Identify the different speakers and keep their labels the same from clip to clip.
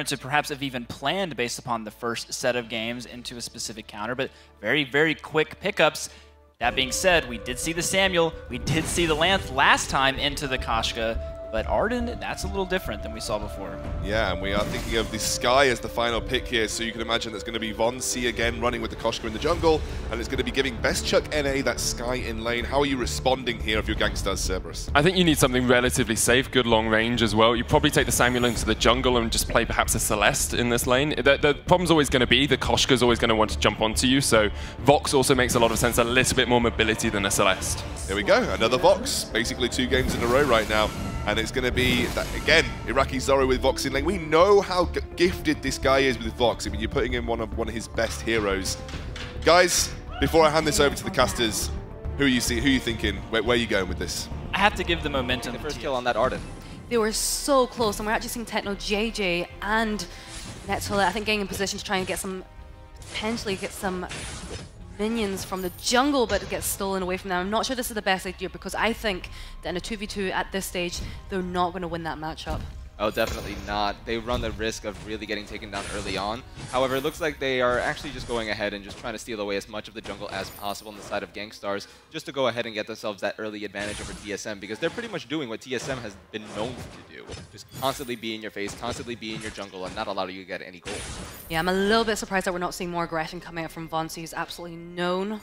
Speaker 1: to perhaps have even planned based upon the first set of games into a specific counter, but very, very quick pickups. That being said, we did see the Samuel, we did see the Lance last time into the Koshka, but Arden, that's a little different than we saw before.
Speaker 2: Yeah, and we are thinking of the Sky as the final pick here, so you can imagine there's going to be Von C again running with the Koshka in the jungle, and it's going to be giving Best Chuck NA that Sky in lane. How are you responding here if you're Gankstars Cerberus?
Speaker 3: I think you need something relatively safe, good long range as well. You probably take the Samuel into the jungle and just play perhaps a Celeste in this lane. The problem's always going to be the Koshka's always going to want to jump onto you, so Vox also makes a lot of sense, a little bit more mobility than a Celeste.
Speaker 2: There we go, another Vox. Basically 2 games in a row right now. And it's going to be, again, Iraqi Zoro with Vox in lane. We know how gifted this guy is with Vox. I mean, you're putting in one of his best heroes. Guys, before I hand this over to the casters, who are you thinking? Where are you going with this?
Speaker 1: I have to give the momentum.
Speaker 4: The first kill on that Arden.
Speaker 5: They were so close, and we're actually seeing Techno JJ and Nettolet, I think, getting in position to try and get some, potentially get some minions from the jungle, but it gets stolen away from them. I'm not sure this is the best idea, because I think that in a 2v2 at this stage, they're not going to win that matchup.
Speaker 4: Oh, definitely not. They run the risk of really getting taken down early on. However, it looks like they are actually just going ahead and just trying to steal away as much of the jungle as possible on the side of Gankstars, just to go ahead and get themselves that early advantage over TSM, because they're pretty much doing what TSM has been known to do. Just constantly be in your face, constantly be in your jungle, and not allow you to get any gold.
Speaker 5: Yeah, I'm a little bit surprised that we're not seeing more aggression coming out from Von C, who's absolutely known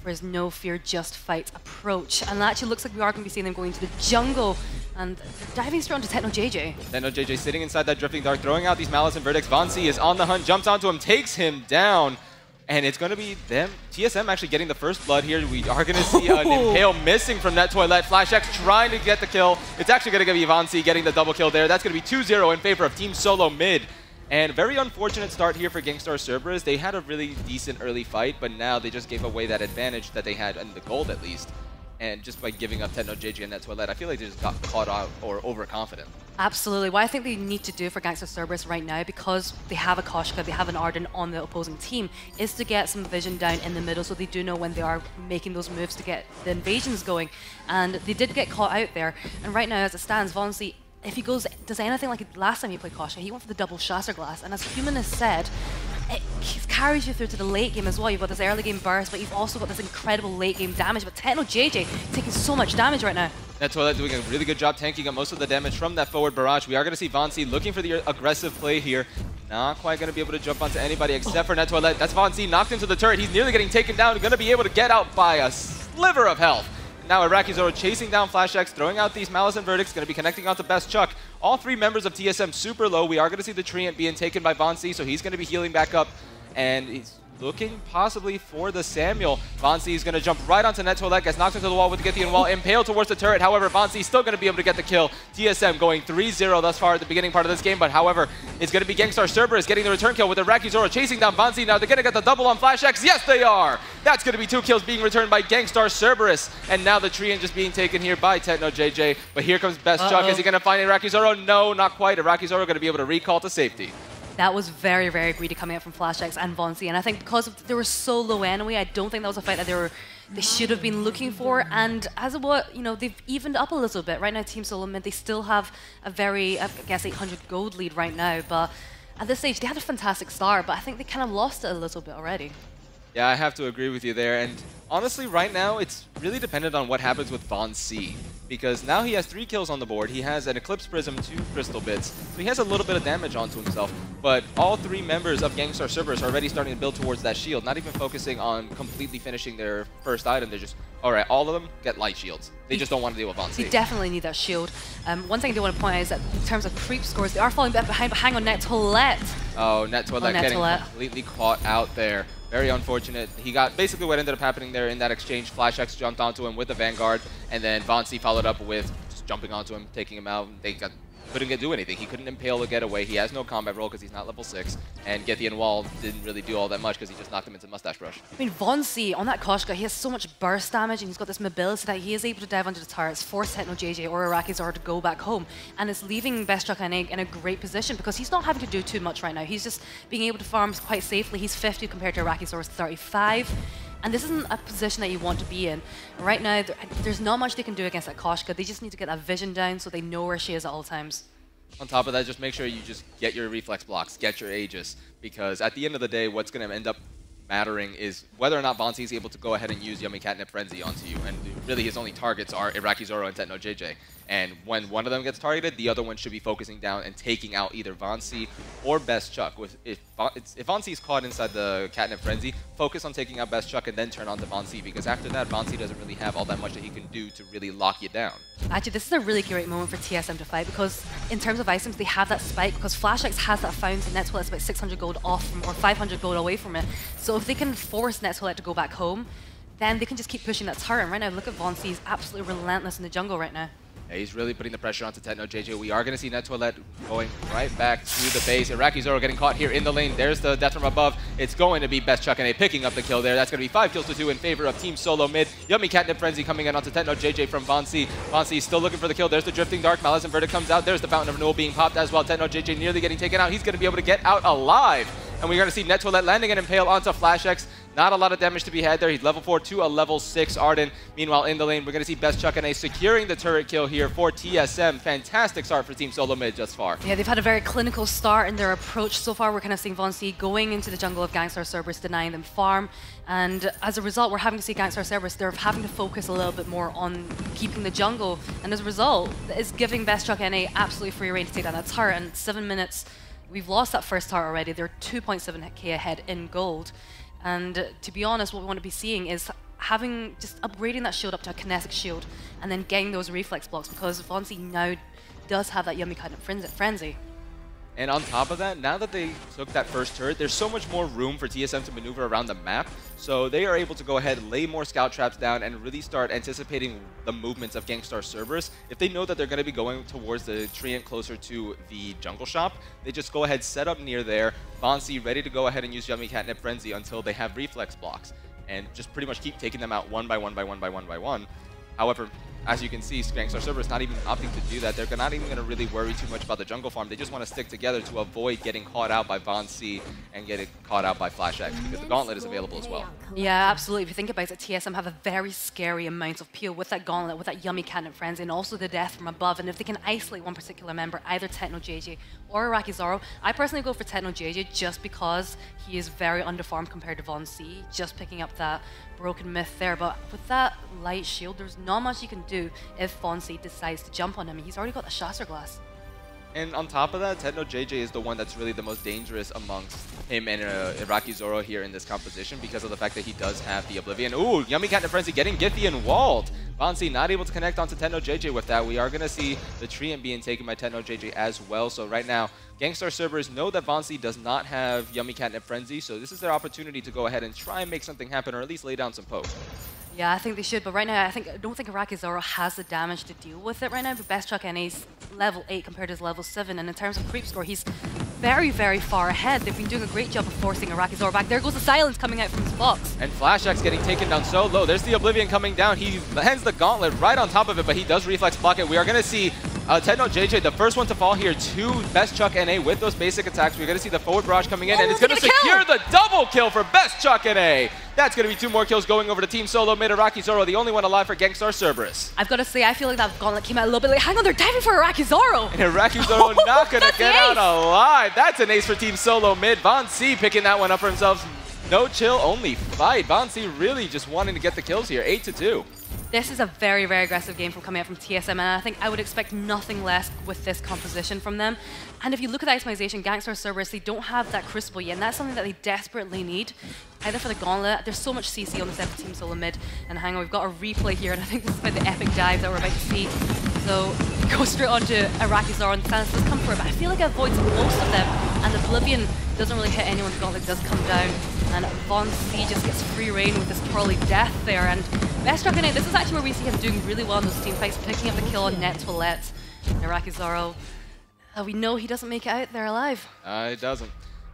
Speaker 5: for his no fear, just fight approach. And it actually looks like we are going to be seeing them going to the jungle and diving straight onto Techno JJ.
Speaker 4: Techno JJ sitting inside that Drifting Dark, throwing out these Malice and Verdicts. Von C is on the hunt, jumps onto him, takes him down. And it's going to be them, TSM actually getting the first blood here. We are going to see an Impale missing from that Toilet. FlashX trying to get the kill. It's actually going to be Von C getting the double kill there. That's going to be 2-0 in favor of Team SoloMid. And very unfortunate start here for Gankstars Cerberus. They had a really decent early fight, but now they just gave away that advantage that they had in the gold at least. And just by giving up Techno JJ and that Toilet, I feel like they just got caught out or overconfident.
Speaker 5: Absolutely. What I think they need to do for Gankstars Cerberus right now, because they have a Koshka, they have an Arden on the opposing team, is to get some vision down in the middle so they do know when they are making those moves to get the invasions going. And they did get caught out there. And right now, as it stands, Von C, if he does anything like last time he played Koshka, he went for the double Shaster Glass. And as Human has said, it carries you through to the late game as well. You've got this early game burst, but you've also got this incredible late game damage. But Techno JJ taking so much damage right now.
Speaker 4: That Toilet doing a really good job tanking up most of the damage from that forward barrage. We are going to see Von C looking for the aggressive play here. Not quite going to be able to jump onto anybody except for Nettolet. That's Von C knocked into the turret. He's nearly getting taken down. Going to be able to get out by a sliver of health. Now Iraqi Zoro chasing down FlashX, throwing out these Malice and Verdicts, going to be connecting onto Best Chuck. All 3 members of TSM super low. We are going to see the Treant being taken by Von C, so he's going to be healing back up. And he's looking possibly for the Samuel. Von C is going to jump right onto Nettolet, gets knocked into the wall with the Githian wall, impaled towards the turret. However, Von C is still going to be able to get the kill. TSM going 3-0 thus far at the beginning part of this game, but however, it's going to be Gankstars Cerberus getting the return kill with Iraqi Zoro chasing down Von C. Now they're going to get the double on FlashX. Yes, they are! That's going to be 2 kills being returned by Gankstars Cerberus. And now the Treant just being taken here by Techno JJ. But here comes Best Chuck. Is he going to find Iraqi Zoro? No, not quite. Iraqi Zoro going to be able to recall to safety.
Speaker 5: That was very, very greedy coming out from FlashX and Von C, and I think because they were so low anyway, I don't think that was a fight that they should have been looking for. And as of what, you know, they've evened up a little bit. Right now, Team SoloMid, they still have a very, I guess, 800 gold lead right now, but at this stage, they had a fantastic start, but I think they kind of lost it a little bit already.
Speaker 4: Yeah, I have to agree with you there. And honestly, right now, it's really dependent on what happens with Von C. Because now he has 3 kills on the board. He has an Eclipse Prism, 2 Crystal Bits. So he has a little bit of damage onto himself. But all 3 members of Gankstars Cerberus are already starting to build towards that shield, not even focusing on completely finishing their first item. They're just, all right, all of them get light shields. They just don't want to deal with Von C.
Speaker 5: They definitely need that shield. One thing I do want to point out is that in terms of creep scores, they are falling a bit behind, but hang on Nettolet.
Speaker 4: Oh, Nettolet getting completely caught out there. Very unfortunate. He got basically what ended up happening there in that exchange. FlashX jumped onto him with the Vanguard, and then Von C followed up with just jumping onto him, taking him out. They couldn't do anything. He couldn't impale or get away. He has no combat roll because he's not level 6. And Githian Wall didn't really do all that much because he just knocked him into Mustache Brush.
Speaker 5: I mean, Von C, on that Koshka, he has so much burst damage and he's got this mobility that he is able to dive under the turrets, force Techno JJ or Iraqi Zoro to go back home. And it's leaving Best Chuck in a great position because he's not having to do too much right now. He's just being able to farm quite safely. He's 50 compared to Iraqi Zoro's 35. And this isn't a position that you want to be in. Right now, there's not much they can do against that Koshka. They just need to get that vision down so they know where she is at all times.
Speaker 4: On top of that, just make sure you just get your reflex blocks, get your Aegis, because at the end of the day, what's going to end up mattering is whether or not Vainglory is able to go ahead and use Yummy Catnip Frenzy onto you. And really his only targets are Iraqi Zoro and Techno JJ. And when one of them gets targeted, the other one should be focusing down and taking out either Vainglory or Best Chuck. If Vainglory is caught inside the Catnip Frenzy, focus on taking out Best Chuck and then turn on to Vainglory, because after that, Vainglory doesn't really have all that much that he can do to really lock you down.
Speaker 5: Actually, this is a really great moment for TSM to fight, because in terms of items, they have that spike, because FlashX has that fountain. Nettoilet's about 600 gold off from, or 500 gold away from it. So if they can force Nettoilet to go back home, then they can just keep pushing that turret. And right now, look at Vainglory, he's absolutely relentless in the jungle right now.
Speaker 4: Yeah, he's really putting the pressure onto Techno JJ. We are going to see Nettoilet going right back to the base. Iraqi Zoro getting caught here in the lane. There's the death from above. It's going to be Best Chuck and A picking up the kill there. That's going to be 5 kills to 2 in favor of Team SoloMid. Yummy Catnip Frenzy coming in onto Techno JJ from Vainglory. Vainglory still looking for the kill. There's the Drifting Dark. Malice Inverted comes out. There's the Fountain of Renewal being popped as well. Techno JJ nearly getting taken out. He's going to be able to get out alive. And we're going to see Nettoilet landing an Impale onto FlashX. Not a lot of damage to be had there. He's level 4 to a level 6 Arden. Meanwhile, in the lane, we're going to see Best Chuck and A securing the turret kill here for TSM. Fantastic start for Team SoloMid just far.
Speaker 5: Yeah, they've had a very clinical start in their approach so far. We're kind of seeing Vainglory going into the jungle of Gankstars Cerberus, denying them farm. And as a result, we're having to see Gankstars Cerberus, they're having to focus a little bit more on keeping the jungle. And as a result, it's giving Best Chuck and A absolutely free reign to take down that turret. And 7 minutes, we've lost that first turret already. They're 2.7k ahead in gold. And to be honest, what we want to be seeing is having, just upgrading that shield up to a kinetic shield and then getting those reflex blocks, because Vainglory now does have that Yummy Catnip Frenzy.
Speaker 4: And on top of that, now that they took that first turret, there's so much more room for TSM to maneuver around the map. So they are able to go ahead, lay more scout traps down, and really start anticipating the movements of Gankstars Cerberus. If they know that they're going to be going towards the treant closer to the jungle shop, they just go ahead, set up near there, Vainglory ready to go ahead and use Yummy Catnip Frenzy until they have reflex blocks. And just pretty much keep taking them out one by one by one by one by one. However, as you can see, Gankstars Cerberus not even opting to do that. They're not even going to really worry too much about the jungle farm. They just want to stick together to avoid getting caught out by Vainglory and getting caught out by FlashX, because the Gauntlet is available as well.
Speaker 5: Yeah, absolutely. If you think about it, TSM have a very scary amount of peel with that Gauntlet, with that Yummy Catnip Frenzy, and also the death from above. And if they can isolate one particular member, either Techno JJ or Iraqi Zoro, I personally go for Techno JJ just because he is very underfarmed compared to Vainglory, just picking up that broken myth there. But with that light shield, there's not much you can do if Vainglory decides to jump on him. He's already got the Shaster Glass.
Speaker 4: And on top of that, Techno JJ is the one that's really the most dangerous amongst him and Iraqi Zoro here in this composition, because of the fact that he does have the Oblivion. Ooh, Yummy Catnip Frenzy getting Giphy and walled. Vainglory not able to connect onto Techno JJ with that. We are going to see the treant being taken by Techno JJ as well. So right now, Gankstars Cerberus know that Vainglory does not have Yummy Catnip Frenzy, so this is their opportunity to go ahead and try and make something happen, or at least lay down some poke.
Speaker 5: Yeah, I think they should, but right now I don't think Iraqi Zoro has the damage to deal with it right now. But Best Chuck NA's level 8 compared to his level 7, and in terms of creep score, he's very, very far ahead. They've been doing a great job of forcing Iraqi Zoro back. There goes the silence coming out from his box.
Speaker 4: And FlashX getting taken down so low. There's the Oblivion coming down. He hands the Gauntlet right on top of it, but he does reflex block it. We are going to see Techno JJ, the first one to fall here, to Best Chuck NA with those basic attacks. We're going to see the forward barrage coming in, and it's going to secure the double kill for Best Chuck NA. That's going to be 2 more kills going over to Team SoloMid. Iraqi Zoro, the only one alive for Gankstars Cerberus.
Speaker 5: I've got to say, I feel like that Gauntlet came out a little bit late. Hang on, they're diving for Iraqi Zoro.
Speaker 4: And Iraqi Zoro not going to get out alive. That's an ace for Team SoloMid. Vainglory picking that one up for himself. No chill, only fight. Vainglory really just wanting to get the kills here, 8-2.
Speaker 5: This is a very, very aggressive game from coming out from TSM, and I think I would expect nothing less with this composition from them. And if you look at the itemization, Gankstars Cerberus, they don't have that Crucible yet, and that's something that they desperately need, either for the Gauntlet. There's so much CC on this epic Team SoloMid, and hang on, we've got a replay here, and I think this is about the epic dive that we're about to see. So, go straight on to Iraqi Zoro, and Silence does come for it, but I feel like it avoids most of them, and Oblivion doesn't really hit anyone. The Gauntlet does come down, and Vainglory just gets free reign with this Curly Death there, and Best Chuck NA, this is actually where we see him doing really well in those team fights, picking up the kill on Nettoilet. Iraqi Zoro, we know he doesn't make it out there alive.
Speaker 4: He doesn't.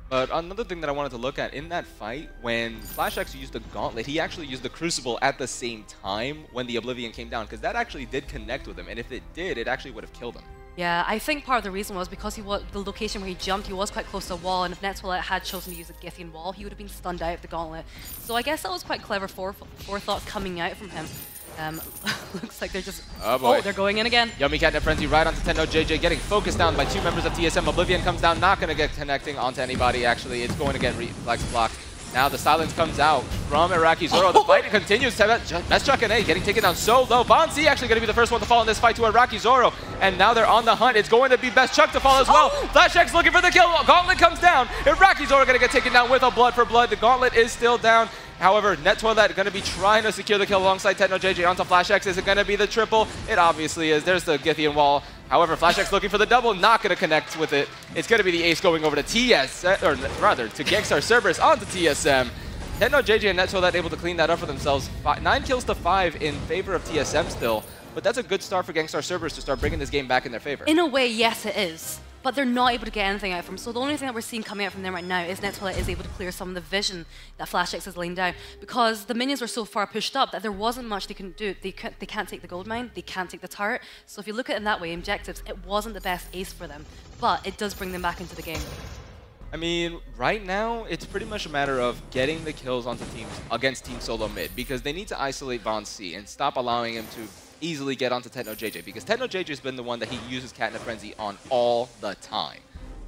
Speaker 4: But another thing that I wanted to look at in that fight, when FlashX used the Gauntlet, he actually used the Crucible at the same time when the Oblivion came down, because that actually did connect with him, and if it did, it actually would have killed him.
Speaker 5: Yeah, I think part of the reason was because the location where he jumped, he was quite close to a wall, and if Nettoilet had chosen to use a Githian wall, he would have been stunned out of the Gauntlet. So I guess that was quite clever forethought coming out from him. Looks like they're just...
Speaker 4: Oh, boy.
Speaker 5: They're going in again.
Speaker 4: Yummy Catnip Frenzy right onto Tenno JJ, getting focused down by 2 members of TSM. Oblivion comes down, not going to get connecting onto anybody, actually. It's going to get reflex blocked. Now the silence comes out from Iraqi Zoro. The fight continues. Best Chuck and A getting taken down so low. Vainglory actually going to be the first one to fall in this fight to Iraqi Zoro. And now they're on the hunt. It's going to be Best Chuck to fall as well. Flash X looking for the kill. Gauntlet comes down. Iraqi Zoro going to get taken down with a blood for blood. The Gauntlet is still down. However, Net Toilet going to be trying to secure the kill alongside Tenno JJ onto Flash X. Is it going to be the triple? It obviously is. There's the Githian wall. However, Flash X looking for the double, not going to connect with it. It's going to be the ace going over to to Gankstars Cerberus onto TSM. Tenno JJ and Net Toilet able to clean that up for themselves. 9 kills to 5 in favor of TSM still. But that's a good start for Gankstars Cerberus to start bringing this game back in their favor.
Speaker 5: In a way, yes, it is. But they're not able to get anything out from. So the only thing that we're seeing coming out from them right now is Net Toilet is able to clear some of the vision that Flash X is laying down. Because the minions were so far pushed up that there wasn't much they couldn't do. They can't take the gold mine, they can't take the turret. So if you look at it in that way, objectives, it wasn't the best ace for them. But it does bring them back into the game.
Speaker 4: I mean, right now, it's pretty much a matter of getting the kills onto teams against Team SoloMid, because they need to isolate Vainglory and stop allowing him to easily get onto Tenno JJ, because Tenno JJ has been the one that he uses Catnip Frenzy on all the time.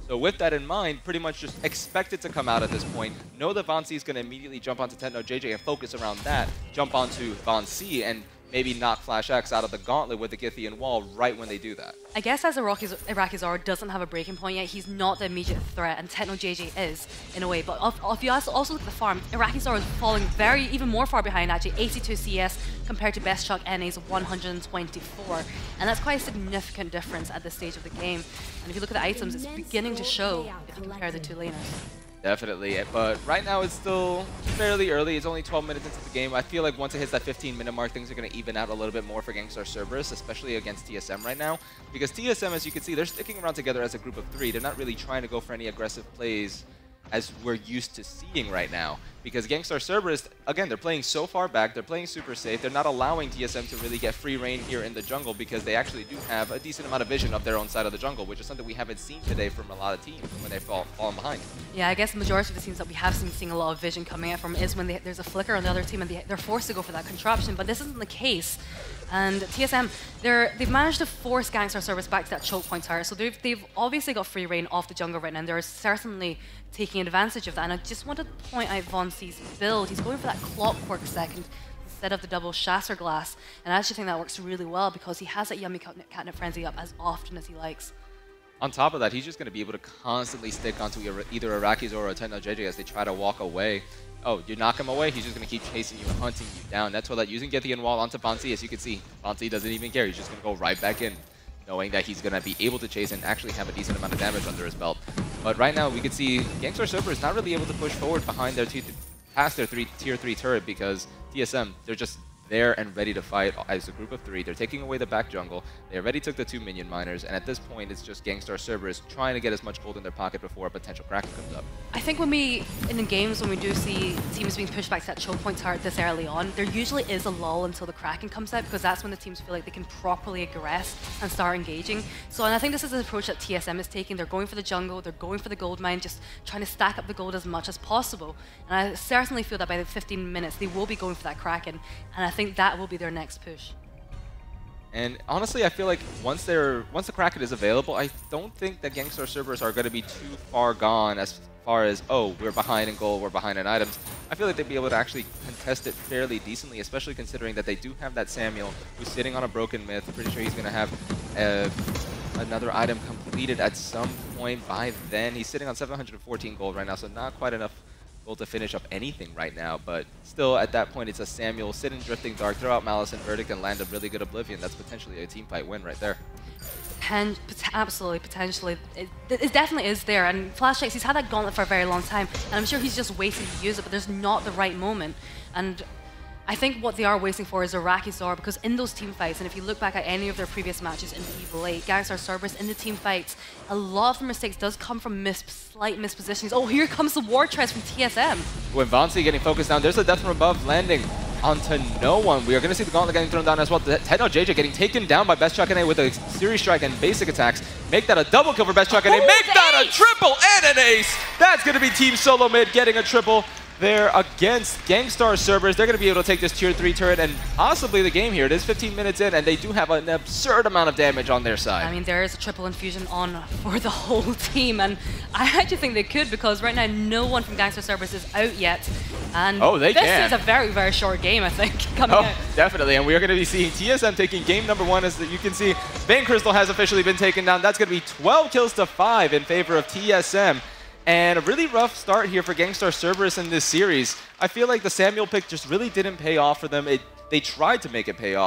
Speaker 4: So with that in mind, pretty much just expect it to come out at this point. Know that Vainglory is going to immediately jump onto Tenno JJ and focus around that, jump onto Vainglory, and maybe knock Flash X out of the gauntlet with the Githian wall right when they do that.
Speaker 5: I guess as Iraqi Zoro doesn't have a breaking point yet, he's not the immediate threat, and Tenno JJ is, in a way. But if you also look at the farm, Iraqi Zoro is falling even more far behind, actually, 82 CS compared to Best Chuck NA's 124. And that's quite a significant difference at this stage of the game. And if you look at the items, it's beginning to show if you compare the two laners.
Speaker 4: Definitely, but right now it's still fairly early. It's only 12 minutes into the game. I feel like once it hits that 15-minute mark, things are going to even out a little bit more for Gankstars Cerberus, especially against TSM right now. Because TSM, as you can see, they're sticking around together as a group of 3. They're not really trying to go for any aggressive plays as we're used to seeing right now. Because Gankstars Cerberus, again, they're playing so far back, they're playing super safe, they're not allowing TSM to really get free reign here in the jungle, because they actually do have a decent amount of vision of their own side of the jungle, which is something we haven't seen today from a lot of teams when they've fallen behind.
Speaker 5: Yeah, I guess the majority of the teams that we have seen a lot of vision coming out from is when there's a flicker on the other team and they're forced to go for that contraption, but this isn't the case. And TSM, they've managed to force Gankstars Cerberus back to that choke point turret, so they've obviously got free reign off the jungle right now, and they're certainly taking advantage of that. And I just want to point out Vainglory's build. He's going for that clockwork second instead of the double shatter glass, and I actually think that works really well because he has that yummy Catnip Frenzy up as often as he likes.
Speaker 4: On top of that, he's just going to be able to constantly stick onto either Iraqi Zoro or Tenno JJ as they try to walk away. Oh, you knock him away, he's just going to keep chasing you and hunting you down. That's why using Githian wall onto Vainglory, as you can see, Vainglory doesn't even care. He's just going to go right back in, knowing that he's going to be able to chase and actually have a decent amount of damage under his belt. But right now, we can see Gankstars Cerberus not really able to push forward behind their past their tier 3 turret, because TSM, they're just there and ready to fight as a group of 3. They're taking away the back jungle. They already took the 2 minion miners, and at this point, it's just Gankstars Cerberus trying to get as much gold in their pocket before a potential Kraken comes up.
Speaker 5: I think in the games, when we do see teams being pushed back to that choke point turret this early on, there usually is a lull until the Kraken comes out, because that's when the teams feel like they can properly aggress and start engaging. So, and I think this is the approach that TSM is taking. They're going for the jungle, they're going for the gold mine, just trying to stack up the gold as much as possible. And I certainly feel that by the 15 minutes, they will be going for that Kraken, and I think that will be their next push.
Speaker 4: And honestly, I feel like once the Kraken is available, I don't think that Gankstars Cerberus are going to be too far gone as far as, oh, we're behind in gold, we're behind in items. I feel like they'd be able to actually contest it fairly decently, especially considering that they do have that Samuel who's sitting on a broken myth. I'm pretty sure he's going to have another item completed at some point by then. He's sitting on 714 gold right now, so not quite enough gold to finish up anything right now, but still at that point it's a Samuel, sit in Drifting Dark, throw out Malice and Verdict, and land a really good Oblivion. That's potentially a team fight win right there. Absolutely, potentially.
Speaker 5: It definitely is there, and Flash X, he's had that gauntlet for a very long time, and I'm sure he's just waiting to use it, but there's not the right moment. And I think what they are waiting for is Iraqi Zoro, because in those team fights, and if you look back at any of their previous matches in the Evil 8, Gankstars Cerberus in the team fights, a lot of the mistakes does come from slight mispositionings. Oh, here comes the War Treads from TSM.
Speaker 4: When Vainglory getting focused down, there's a death from above landing onto no one. We are going to see the gauntlet getting thrown down as well. Tenno JJ getting taken down by Best Chuck and A with a series strike and basic attacks. Make that a double kill for Best Chuck and A. Make that a triple and an ace. That's going to be Team SoloMid getting a triple. there against Gankstars Cerberus. They're going to be able to take this tier 3 turret and possibly the game here. It is 15 minutes in, and they do have an absurd amount of damage on their side.
Speaker 5: I mean, there is a triple infusion on for the whole team, and I actually think they could, because right now no one from Gankstars Cerberus is out yet. And this is a very, very short game, I think, coming out.
Speaker 4: Definitely, and we are going to be seeing TSM taking game number 1. As you can see, Vayne Crystal has officially been taken down. That's going to be 12 kills to 5 in favor of TSM. And a really rough start here for Gankstars Cerberus in this series. I feel like the Samuel pick just really didn't pay off for them. They tried to make it pay off.